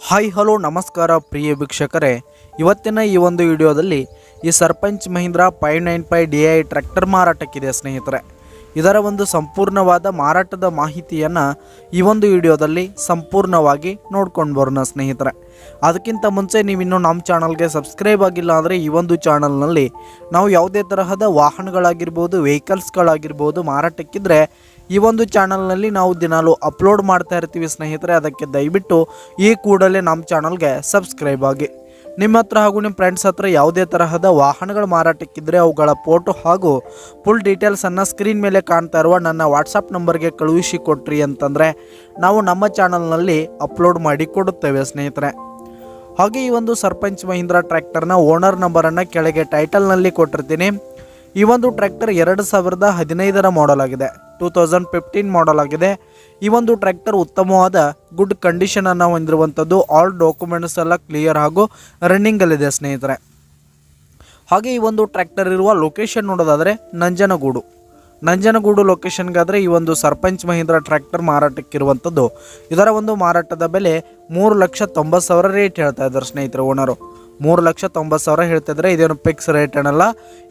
Hi hello ನಮಸ್ಕಾರ ಪ್ರಿಯ ವೀಕ್ಷಕರೇ, ಇವತ್ತಿನ ಈ ಒಂದು ವಿಡಿಯೋದಲ್ಲಿ ಈ ಸರ್ಪಂಚ್ ಮಹೀಂದ್ರಾ 595 DI ಟ್ರ್ಯಾಕ್ಟರ್ ಮಾರಾಟಕ್ಕಿದೆ ಸ್ನೇಹಿತರೆ. ಇದರ ಒಂದು ಸಂಪೂರ್ಣವಾದ ಮಾರಾಟದ ಮಾಹಿತಿಯನ್ನು ಈ ಒಂದು ವಿಡಿಯೋದಲ್ಲಿ ಸಂಪೂರ್ಣವಾಗಿ ನೋಡ್ಕೊಂಡು ಬರೋಣ ಸ್ನೇಹಿತರೆ. ಅದಕ್ಕಿಂತ ಮುಂಚೆ ನೀವಿನ್ನೂ ನಮ್ಮ ಚಾನಲ್ಗೆ ಸಬ್ಸ್ಕ್ರೈಬ್ ಆಗಿಲ್ಲ ಅಂದರೆ ಈ ಒಂದು ಚಾನಲ್ನಲ್ಲಿ ನಾವು ಯಾವುದೇ ತರಹದ ವಾಹನಗಳಾಗಿರ್ಬೋದು, ವೆಹಿಕಲ್ಸ್ಗಳಾಗಿರ್ಬೋದು ಮಾರಾಟಕ್ಕಿದ್ರೆ ಈ ಒಂದು ಚಾನಲ್ನಲ್ಲಿ ನಾವು ದಿನಾಲು ಅಪ್ಲೋಡ್ ಮಾಡ್ತಾ ಇರ್ತೀವಿ ಸ್ನೇಹಿತರೆ. ಅದಕ್ಕೆ ದಯವಿಟ್ಟು ಈ ಕೂಡಲೇ ನಮ್ಮ ಚಾನಲ್ಗೆ ಸಬ್ಸ್ಕ್ರೈಬ್ ಆಗಿ. ನಿಮ್ಮ ಹತ್ರ ಹಾಗೂ ನಿಮ್ಮ ಫ್ರೆಂಡ್ಸ್ ಹತ್ರ ಯಾವುದೇ ತರಹದ ವಾಹನಗಳು ಮಾರಾಟಕ್ಕಿದ್ರೆ ಅವುಗಳ ಫೋಟೋ ಹಾಗೂ ಫುಲ್ ಡೀಟೇಲ್ಸನ್ನು ಸ್ಕ್ರೀನ್ ಮೇಲೆ ಕಾಣ್ತಾ ಇರುವ ನನ್ನ ವಾಟ್ಸಪ್ ನಂಬರ್ಗೆ ಕಳುಹಿಸಿ ಕೊಟ್ರಿ ಅಂತಂದರೆ ನಾವು ನಮ್ಮ ಚಾನಲ್ನಲ್ಲಿ ಅಪ್ಲೋಡ್ ಮಾಡಿ ಕೊಡುತ್ತೇವೆ ಸ್ನೇಹಿತರೆ. ಹಾಗೆ ಈ ಒಂದು ಸರ್ಪಂಚ್ ಮಹೀಂದ್ರಾ ಟ್ರ್ಯಾಕ್ಟರ್ನ ಓನರ್ ನಂಬರನ್ನು ಕೆಳಗೆ ಟೈಟಲ್ನಲ್ಲಿ ಕೊಟ್ಟಿರ್ತೀನಿ. ಈ ಒಂದು ಟ್ರ್ಯಾಕ್ಟರ್ 2015 ಮಾಡೆಲ್ ಆಗಿದೆ, 2015 ಮಾಡೆಲ್ ಆಗಿದೆ. ಈ ಒಂದು ಟ್ರ್ಯಾಕ್ಟರ್ ಉತ್ತಮವಾದ ಗುಡ್ ಕಂಡೀಷನನ್ನು ಹೊಂದಿರುವಂಥದ್ದು. ಆಲ್ ಡಾಕ್ಯುಮೆಂಟ್ಸ್ ಎಲ್ಲ ಕ್ಲಿಯರ್ ಹಾಗೂ ರನ್ನಿಂಗಲ್ಲಿದೆ ಸ್ನೇಹಿತರೆ. ಹಾಗೆ ಈ ಒಂದು ಟ್ರ್ಯಾಕ್ಟರ್ ಇರುವ ಲೊಕೇಶನ್ ನೋಡೋದಾದರೆ ನಂಜನಗೂಡು ಲೊಕೇಶನ್ಗಾದರೆ ಈ ಒಂದು ಸರ್ಪಂಚ್ ಮಹೀಂದ್ರಾ ಟ್ರ್ಯಾಕ್ಟರ್ ಮಾರಾಟಕ್ಕಿರುವಂಥದ್ದು. ಇದರ ಒಂದು ಮಾರಾಟದ ಬೆಲೆ 3,90,000 ರೇಟ್ ಹೇಳ್ತಾ ಇದ್ದಾರೆ ಸ್ನೇಹಿತರೆ. ಓನರು 3,90,000 ಹೇಳ್ತಿದ್ರೆ, ಇದೇನು ಫಿಕ್ಸ್ ರೇಟ್ ಏನಲ್ಲ.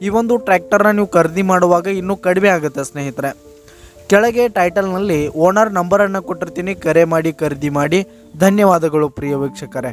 ಈ ಒಂದು ಟ್ರ್ಯಾಕ್ಟರ್ನ ನೀವು ಖರೀದಿ ಮಾಡುವಾಗ ಇನ್ನೂ ಕಡಿಮೆ ಆಗುತ್ತೆ ಸ್ನೇಹಿತರೆ. ಕೆಳಗೆ ಟೈಟಲ್ನಲ್ಲಿ ಓನರ್ ನಂಬರನ್ನು ಕೊಟ್ಟಿರ್ತೀನಿ, ಕರೆ ಮಾಡಿ ಖರೀದಿ ಮಾಡಿ. ಧನ್ಯವಾದಗಳು ಪ್ರಿಯ ವೀಕ್ಷಕರೇ.